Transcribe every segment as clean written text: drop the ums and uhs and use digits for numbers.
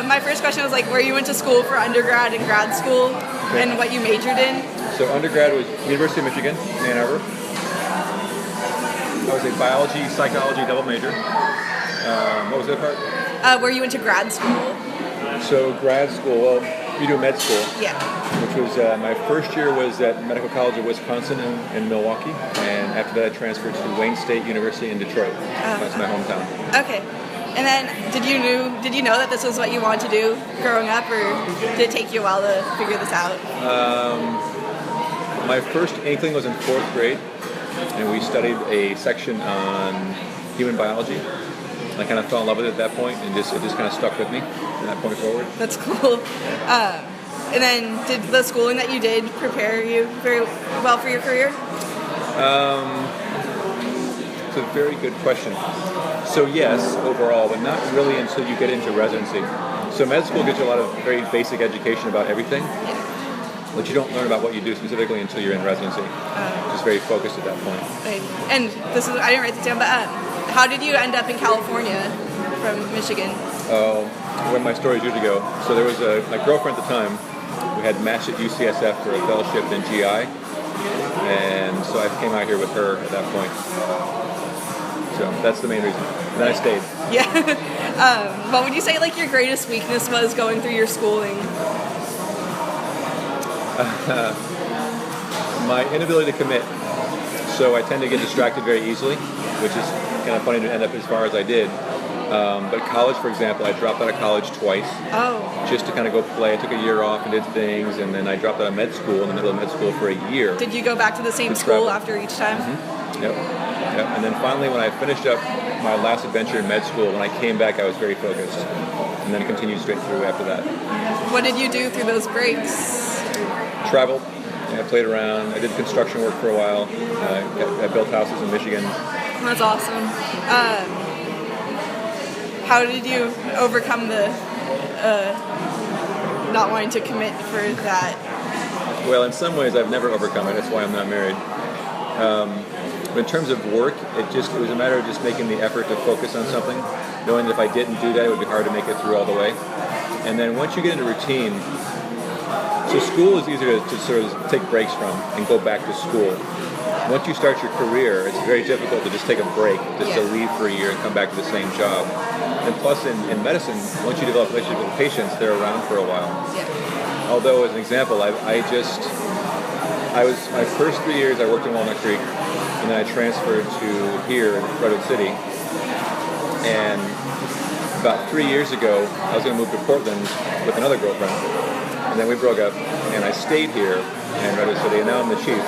My first question was like where you went to school for undergrad and grad school, and what you majored in. So undergrad was University of Michigan, Ann Arbor. I was a biology, psychology double major. What was the other part? Where you went to grad school. So grad school, well, you do med school. Yeah. Which was, my first year was at Medical College of Wisconsin in Milwaukee, and after that I transferred to Wayne State University in Detroit. That's my hometown. Okay. And then, did you know that this was what you wanted to do growing up, or did it take you a while to figure this out? My first inkling was in 4th grade, and we studied a section on human biology. I kind of fell in love with it at that point, and it just kind of stuck with me from that point forward. That's cool. And then, did the schooling that you did prepare you very well for your career? It's a very good question. So yes, overall, but not really until you get into residency. So med school gives you a lot of very basic education about everything, but you don't learn about what you do specifically until you're in residency. Just very focused at that point. Right. And this is, I didn't write this down, but how did you end up in California from Michigan? Where my stories usually go. So there was my girlfriend at the time. We had matched at UCSF for a fellowship in GI, and so I came out here with her at that point. So that's the main reason. And then I stayed. Yeah. What would you say like your greatest weakness was going through your schooling? My inability to commit. So I tend to get distracted very easily, which is kind of funny to end up as far as I did. But college, for example, I dropped out of college twice. Just to kind of go play. I took a year off and did things, and then I dropped out of med school in the middle of med school for a year. Did you go back to the same school after each time? Mm-hmm. Yep. And then finally, when I finished up my last adventure in med school, when I came back, I was very focused, and then continued straight through after that. What did you do through those breaks? Traveled. I played around. I did construction work for a while. I built houses in Michigan. That's awesome. How did you overcome the not wanting to commit for that? Well, in some ways, I've never overcome it. That's why I'm not married. But in terms of work, it was a matter of just making the effort to focus on something, knowing that if I didn't do that, it would be hard to make it through all the way. And then once you get into routine, so school is easier to sort of take breaks from and go back to school. Once you start your career, it's very difficult to just take a break, just to leave for a year and come back to the same job. And plus, in medicine, once you develop relationships with patients, they're around for a while. Yeah. Although, as an example, I was my first 3 years I worked in Walnut Creek, and then I transferred to here in Redwood City. And about 3 years ago, I was going to move to Portland with another girlfriend, and then we broke up, and I stayed here in Redwood City, and now I'm the chief.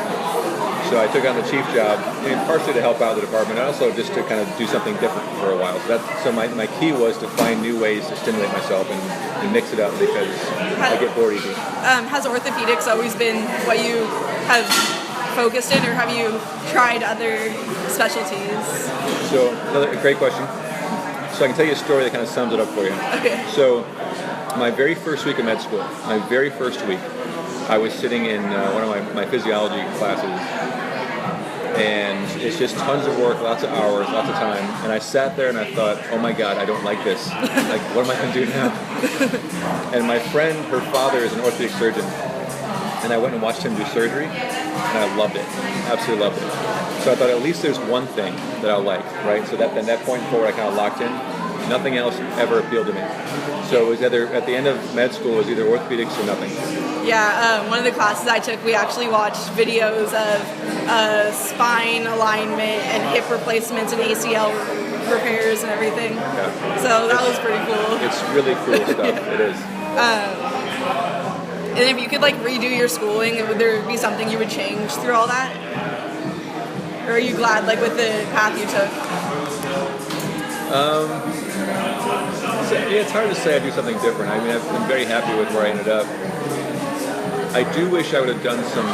So I took on the chief job, partially to help out the department, and also just to kind of do something different for a while. So my key was to find new ways to stimulate myself and mix it up, because I get bored easy. Has orthopedics always been what you have focused in, or have you tried other specialties? So another great question. So I can tell you a story that kind of sums it up for you. Okay. So my very first week of med school, I was sitting in one of my physiology classes, and it's just tons of work, lots of hours, lots of time, and I sat there and I thought, oh my God, I don't like this. Like, what am I going to do now? And my friend, her father is an orthopedic surgeon, and I went and watched him do surgery, and I loved it, absolutely loved it. So I thought, at least there's one thing that I'll like, right? So that point forward, I kind of locked in. Nothing else ever appealed to me. So it was either, at the end of med school, it was either orthopedics or nothing. Yeah, one of the classes I took, we actually watched videos of spine alignment and hip replacements and ACL repairs and everything. Yeah. So that was pretty cool. It's really cool stuff. Yeah. It is. And if you could like redo your schooling, would there be something you would change through all that? Or are you glad like with the path you took? It's hard to say I'd do something different. I mean, I'm very happy with where I ended up. I do wish I would have done some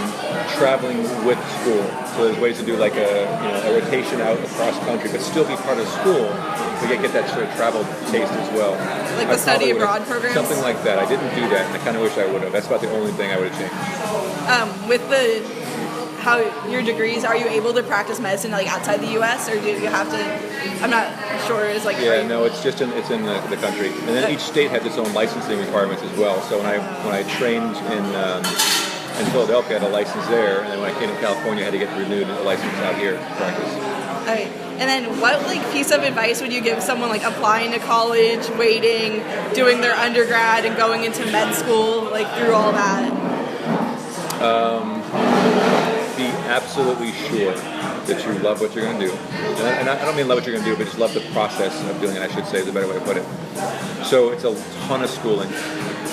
traveling with school. So there's ways to do like a rotation out across country, but still be part of school. We get that sort of travel taste as well. Like the study abroad programs? Something like that. I didn't do that, and I kind of wish I would have. That's about the only thing I would have changed. how your degrees, are you able to practice medicine like outside the U.S. or do you have to? I'm not sure. It's like no, it's just it's in the country, and then each state has its own licensing requirements as well. So when I trained in Philadelphia, I had a license there, and then when I came to California, I had to get renewed a license out here to practice. Okay. And then what piece of advice would you give someone applying to college, waiting, doing their undergrad and going into med school, through all that? Be absolutely sure that you love what you're going to do. And I don't mean love what you're going to do, but just love the process of doing it, I should say, is a better way to put it. So it's a ton of schooling.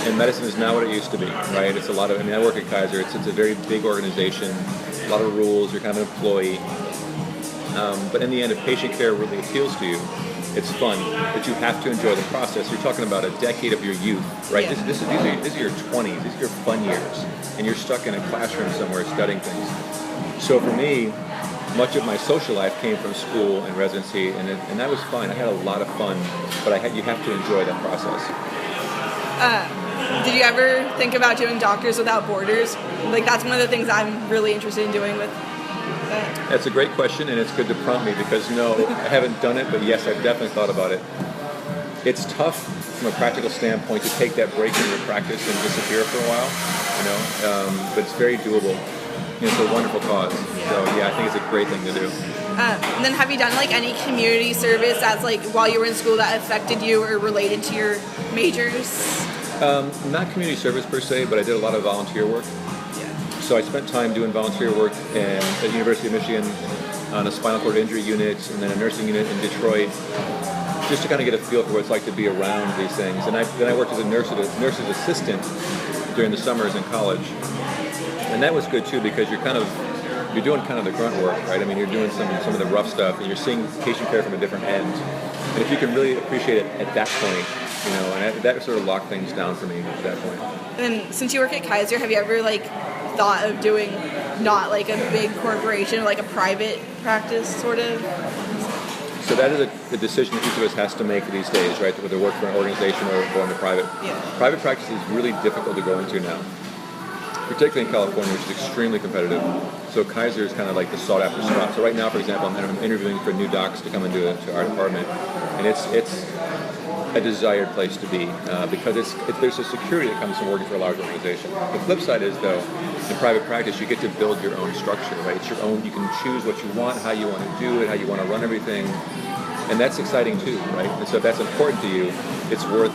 And medicine is not what it used to be, right? It's a lot of, I work at Kaiser. It's a very big organization, a lot of rules. You're kind of an employee. But in the end, if patient care really appeals to you, it's fun, but you have to enjoy the process. You're talking about a decade of your youth, right? Yeah. These are your 20s. These are your fun years. And you're stuck in a classroom somewhere studying things. So for me, much of my social life came from school and residency, and that was fine. I had a lot of fun, but you have to enjoy that process. Did you ever think about doing Doctors Without Borders? That's one of the things I'm really interested in doing with that. That's a great question, and it's good to prompt me because no, I haven't done it, but yes, I've definitely thought about it. It's tough from a practical standpoint to take that break in your practice and disappear for a while, but it's very doable. It's a wonderful cause. So yeah, I think it's a great thing to do. And then have you done any community service that's while you were in school that affected you or related to your majors? Not community service per se, but I did a lot of volunteer work. So I spent time doing volunteer work at the University of Michigan on a spinal cord injury unit and then a nursing unit in Detroit, just to kind of get a feel for what it's like to be around these things. And then I worked as a nurse's assistant during the summers in college. And that was good too because you're doing kind of the grunt work, right? You're doing some of the rough stuff and you're seeing patient care from a different end. And if you can really appreciate it at that point, and that sort of locked things down for me at that point. And since you work at Kaiser, have you ever thought of doing not a big corporation or a private practice sort of? So that is a decision that each of us has to make these days, right? Whether work for an organization or go into private. Yeah. Private practice is really difficult to go into now, particularly in California, which is extremely competitive. So Kaiser is kind of the sought after spot. So right now, for example, I'm interviewing for new docs to come into our department, and it's a desired place to be because there's a security that comes from working for a large organization. The flip side is, though, in private practice, you get to build your own structure, right? It's your own. You can choose what you want, how you want to do it, how you want to run everything, and that's exciting too, right? And so if that's important to you, it's worth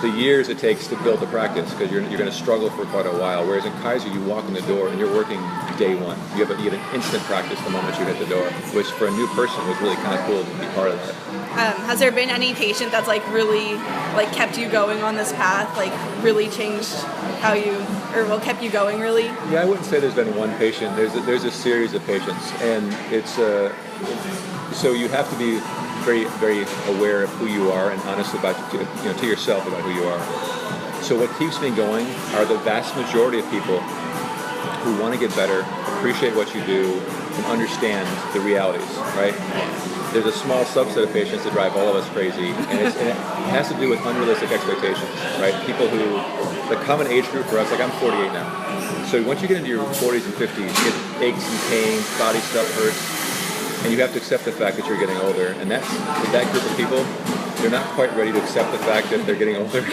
the years it takes to build the practice because you're going to struggle for quite a while. Whereas in Kaiser, you walk in the door and you're working day one. You have an instant practice the moment you hit the door, which for a new person was really kind of cool to be part of that. Has there been any patient that's really kept you going on this path, really changed how you, or kept you going really? Yeah, I wouldn't say there's been one patient. There's a series of patients, and it's so you have to be very, very aware of who you are and honest about to yourself about who you are. So what keeps me going are the vast majority of people who want to get better, appreciate what you do, and understand the realities, right? There's a small subset of patients that drive all of us crazy, and it has to do with unrealistic expectations, right? People who, the common age group for us, I'm 48 now. So once you get into your 40s and 50s, you get aches and pains, body stuff hurts, and you have to accept the fact that you're getting older. And that group of people, they're not quite ready to accept the fact that they're getting older,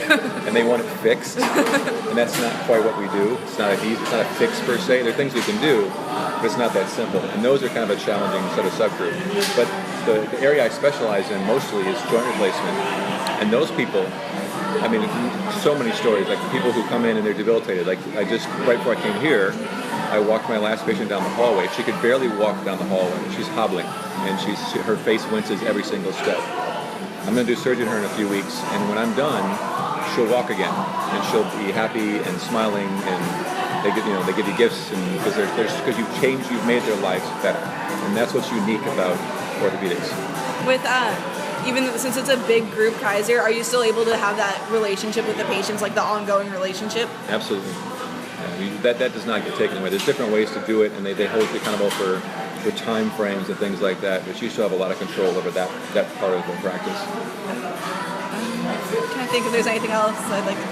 and they want it fixed. And that's not quite what we do. It's not a fix per se. There are things we can do, but it's not that simple. And those are kind of a challenging sort of subgroup. But the area I specialize in mostly is joint replacement. And those people, so many stories, people who come in and they're debilitated. Right before I came here, I walked my last patient down the hallway. She could barely walk down the hallway. She's hobbling, and her face winces every single step. I'm going to do surgery on her in a few weeks, and when I'm done, she'll walk again, and she'll be happy and smiling, and they give you gifts, and because you've made their lives better, and that's what's unique about orthopedics. With even since it's a big group, Kaiser, are you still able to have that relationship with the patients, the ongoing relationship? Absolutely. That does not get taken away. There's different ways to do it, and they hold you accountable for time frames and things like that, but you still have a lot of control over that part of the practice. Can I think if there's anything else I'd like to